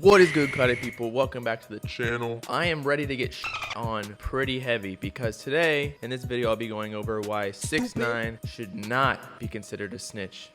What is good, Cuddy people? Welcome back to the channel. I am ready to get on pretty heavy because today in this video I'll be going over why 6ix9ine should not be considered a snitch.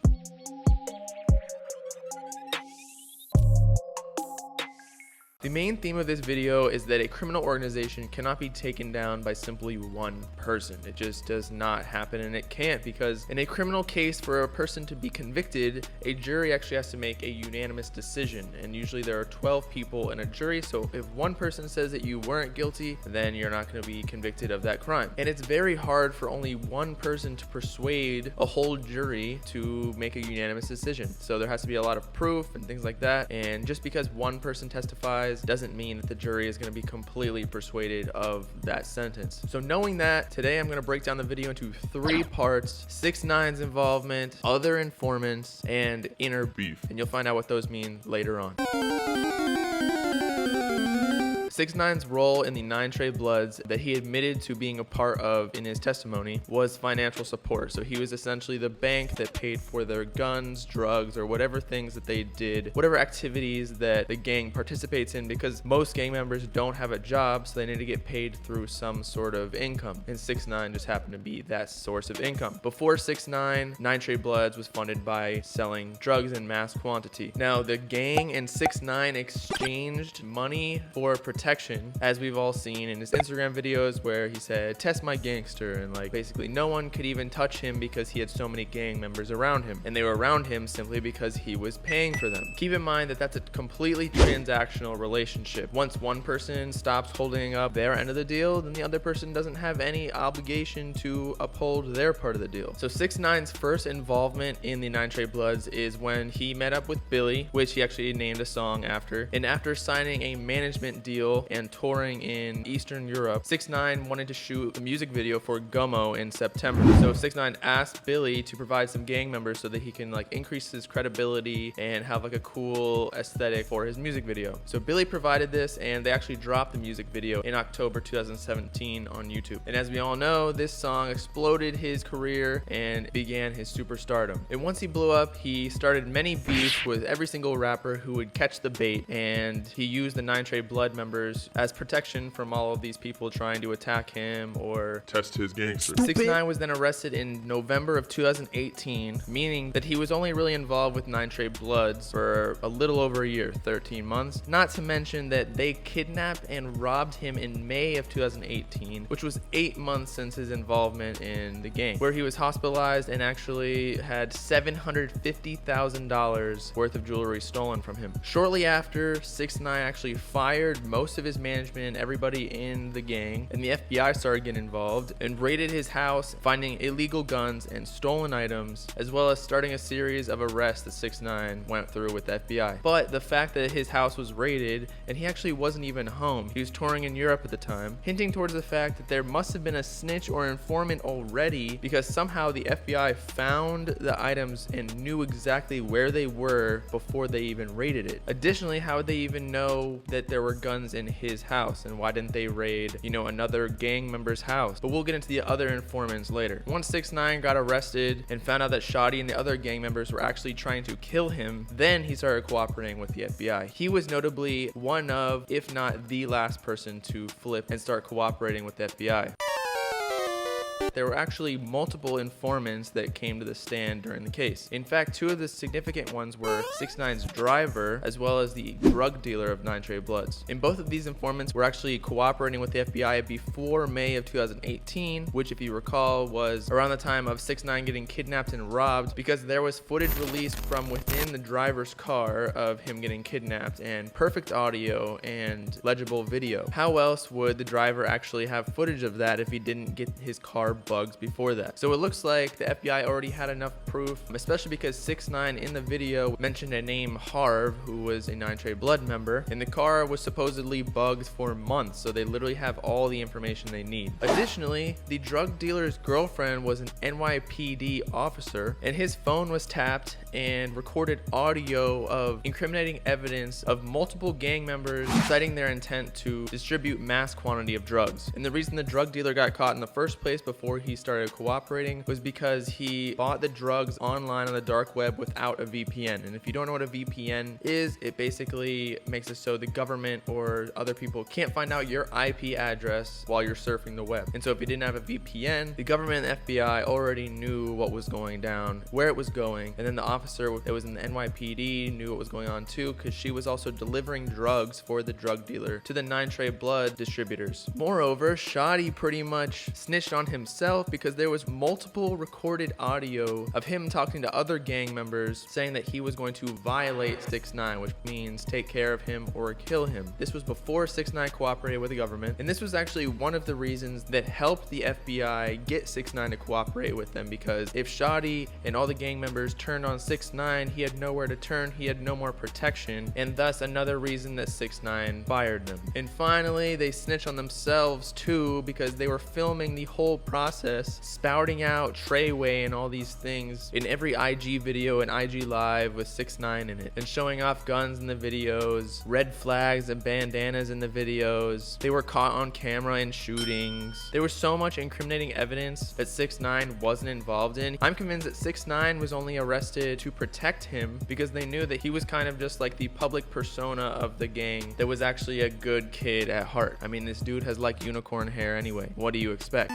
The main theme of this video is that a criminal organization cannot be taken down by simply one person. It just does not happen, and it can't, because in a criminal case, for a person to be convicted, a jury actually has to make a unanimous decision, and usually there are 12 people in a jury, so if one person says that you weren't guilty, then you're not going to be convicted of that crime. And it's very hard for only one person to persuade a whole jury to make a unanimous decision. So there has to be a lot of proof and things like that, and just because one person testifies doesn't mean that the jury is going to be completely persuaded of that sentence. So knowing that, today I'm going to break down the video into 3 parts: 6ix9ine's involvement, other informants, and inner beef, and you'll find out what those mean later on. 6ix9ine's role in the 9 Trey Bloods that he admitted to being a part of in his testimony was financial support. So he was essentially the bank that paid for their guns, drugs, or whatever things that they did, whatever activities that the gang participates in, because most gang members don't have a job, so they need to get paid through some sort of income. And 6ix9ine just happened to be that source of income. Before 6ix9ine, 9 Trey Bloods was funded by selling drugs in mass quantity. Now, the gang and 6ix9ine exchanged money for protection, as we've all seen in his Instagram videos where he said, "Test my gangster," and like basically no one could even touch him because he had so many gang members around him, and they were around him simply because he was paying for them. Keep in mind that that's a completely transactional relationship. Once one person stops holding up their end of the deal, then the other person doesn't have any obligation to uphold their part of the deal. So 6ix9ine's first involvement in the 9 Trey Bloods is when he met up with Billy, which he actually named a song after, and after signing a management deal and touring in Eastern Europe, 6ix9ine wanted to shoot a music video for Gummo in September. So 6ix9ine asked Billy to provide some gang members so that he can like increase his credibility and have like a cool aesthetic for his music video. So Billy provided this, and they actually dropped the music video in October 2017 on YouTube. And as we all know, this song exploded his career and began his superstardom. And once he blew up, he started many beefs with every single rapper who would catch the bait, and he used the 9 Trey Blood members as protection from all of these people trying to attack him or test his gangster. 6ix9ine was then arrested in November of 2018, meaning that he was only really involved with 9 Trey Bloods for a little over a year, 13 months. Not to mention that they kidnapped and robbed him in May of 2018, which was 8 months since his involvement in the gang, where he was hospitalized and actually had $750,000 worth of jewelry stolen from him. Shortly after, 6ix9ine actually fired most of his management and everybody in the gang, and the FBI started getting involved and raided his house, finding illegal guns and stolen items, as well as starting a series of arrests that 6ix9ine went through with the FBI. But the fact that his house was raided and he actually wasn't even home, he was touring in Europe at the time, hinting towards the fact that there must have been a snitch or informant already, because somehow the FBI found the items and knew exactly where they were before they even raided it. Additionally, how would they even know that there were guns in his house, and why didn't they raid, another gang member's house? But we'll get into the other informants later. Once 6ix9ine got arrested and found out that Shotty and the other gang members were actually trying to kill him, then he started cooperating with the FBI. He was notably one of, if not the last person to flip and start cooperating with the FBI. There were actually multiple informants that came to the stand during the case. In fact, 2 of the significant ones were 6ix9ine's driver as well as the drug dealer of 9 Trey Bloods. And both of these informants were actually cooperating with the FBI before May of 2018, which, if you recall, was around the time of 6ix9ine getting kidnapped and robbed, because there was footage released from within the driver's car of him getting kidnapped, and perfect audio and legible video. How else would the driver actually have footage of that if he didn't get his car bugs before that? So it looks like the FBI already had enough proof, especially because 6ix9ine in the video mentioned a name Harv, who was a 9 Trey Blood member, and the car was supposedly bugged for months, so they literally have all the information they need. Additionally, the drug dealer's girlfriend was an NYPD officer, and his phone was tapped and recorded audio of incriminating evidence of multiple gang members citing their intent to distribute mass quantity of drugs. And the reason the drug dealer got caught in the first place before he started cooperating was because he bought the drugs online on the dark web without a VPN. And if you don't know what a VPN is, it basically makes it so the government or other people can't find out your IP address while you're surfing the web. And so if you didn't have a VPN, the government and the FBI already knew what was going down, where it was going, and then the officer that was in the NYPD knew what was going on too, because she was also delivering drugs for the drug dealer to the 9 Trey Blood distributors. Moreover, Shoddy pretty much snitched on himself because there was multiple recorded audio of him talking to other gang members saying that he was going to violate 6ix9ine, which means take care of him or kill him. This was before 6ix9ine cooperated with the government, and this was actually one of the reasons that helped the FBI get 6ix9ine to cooperate with them, because if Shoddy and all the gang members turned on 6ix9ine, he had nowhere to turn, he had no more protection, and thus another reason that 6ix9ine fired them. And finally, they snitched on themselves too, because they were filming the whole process, spouting out Treyway and all these things in every IG video and IG live with 6ix9ine in it, and showing off guns in the videos, red flags and bandanas in the videos. They were caught on camera in shootings. There was so much incriminating evidence that 6ix9ine wasn't involved in. I'm convinced that 6ix9ine was only arrested to protect him because they knew that he was kind of just like the public persona of the gang that was actually a good kid at heart. I mean, this dude has like unicorn hair anyway. What do you expect?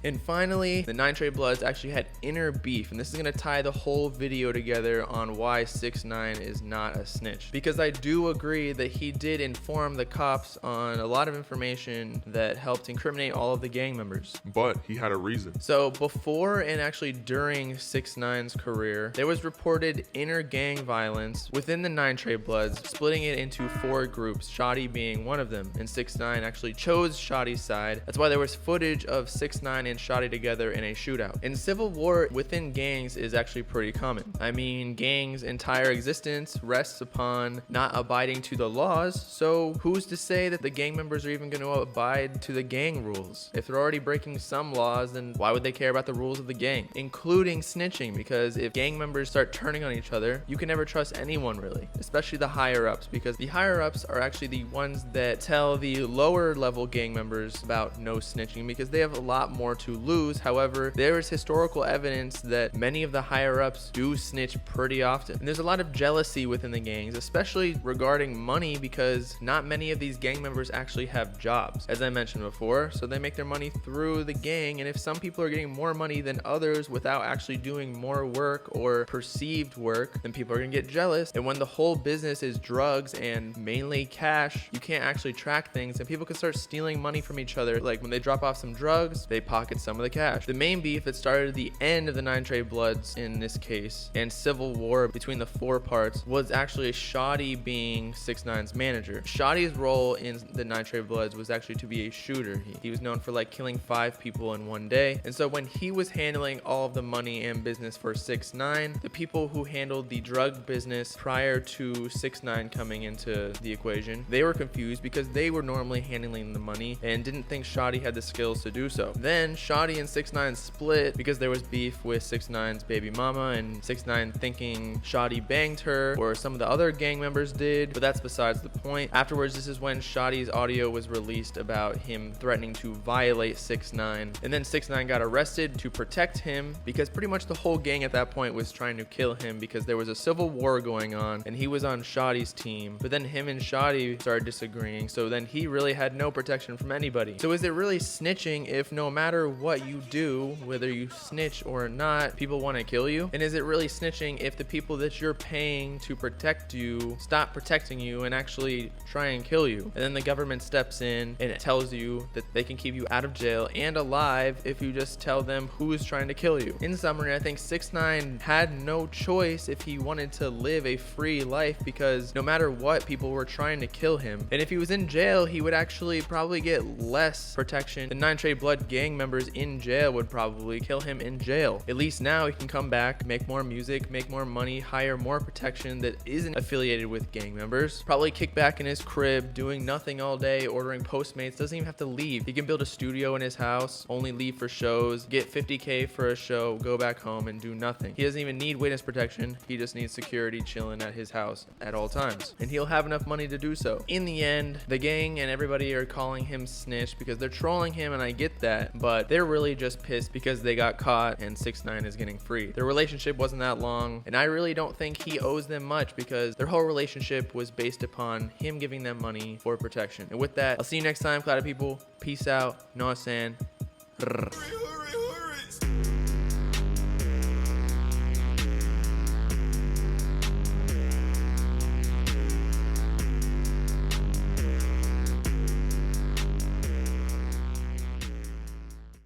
And finally, the 9 Trey Bloods actually had inner beef, and this is going to tie the whole video together on why 6ix9ine is not a snitch. Because I do agree that he did inform the cops on a lot of information that helped incriminate all of the gang members. But he had a reason. So before and actually during 6ix9ine's career, there was reported inner gang violence within the 9 Trey Bloods, splitting it into 4 groups, Shoddy being one of them. And 6ix9ine actually chose Shoddy's side. That's why there was footage of 6ix9ine and Shoddy together in a shootout. And civil war within gangs is actually pretty common. I mean, gangs' entire existence rests upon not abiding to the laws, so who's to say that the gang members are even going to abide to the gang rules? If they're already breaking some laws, then why would they care about the rules of the gang, including snitching? Because if gang members start turning on each other, you can never trust anyone really, especially the higher ups, because the higher ups are actually the ones that tell the lower level gang members about no snitching, because they have a lot more to lose. However, there is historical evidence that many of the higher ups do snitch pretty often. And there's a lot of jealousy within the gangs, especially regarding money, because not many of these gang members actually have jobs, as I mentioned before. So they make their money through the gang, and if some people are getting more money than others without actually doing more work or perceived work, then people are gonna get jealous. And when the whole business is drugs and mainly cash, you can't actually track things, and people can start stealing money from each other. Like when they drop off some drugs, they pocket some of the cash. The main beef that started at the end of the 9 Trey Bloods in this case, and civil war between the 4 parts, was actually Shoddy being 6ix9ine's manager. Shoddy's role in the 9 Trey Bloods was actually to be a shooter. He was known for like killing 5 people in one day. And so when he was handling all of the money and business for 6ix9ine, the people who handled the drug business prior to 6ix9ine coming into the equation, they were confused because they were normally handling the money and didn't think Shoddy had the skills to do so. Then Shoddy and 6ix9ine split because there was beef with 6ix9ine's baby mama, and 6ix9ine thinking Shoddy banged her, or some of the other gang members did, but that's besides the point. Afterwards, this is when Shoddy's audio was released about him threatening to violate 6ix9ine, and then 6ix9ine got arrested to protect him because pretty much the whole gang at that point was trying to kill him because there was a civil war going on and he was on Shoddy's team, but then him and Shoddy started disagreeing, so then he really had no protection from anybody. So is it really snitching if no matter what you do, whether you snitch or not, people want to kill you? And is it really snitching if the people that you're paying to protect you stop protecting you and actually try and kill you? And then the government steps in and it tells you that they can keep you out of jail and alive if you just tell them who is trying to kill you. In summary, I think 6ix9ine had no choice if he wanted to live a free life, because no matter what, people were trying to kill him. And if he was in jail, he would actually probably get less protection than 9 Trey Blood gang members members in jail would probably kill him in jail. At least now he can come back, make more music, make more money, hire more protection that isn't affiliated with gang members, probably kick back in his crib, doing nothing all day, ordering Postmates, doesn't even have to leave. He can build a studio in his house, only leave for shows, get 50K for a show, go back home and do nothing. He doesn't even need witness protection. He just needs security chilling at his house at all times. And he'll have enough money to do so. In the end, the gang and everybody are calling him snitch because they're trolling him, and I get that, but they're really just pissed because they got caught and 6ix9ine is getting free. Their relationship wasn't that long, and I really don't think he owes them much because their whole relationship was based upon him giving them money for protection. And with that, I'll see you next time, Clouded people. Peace out. Noah San.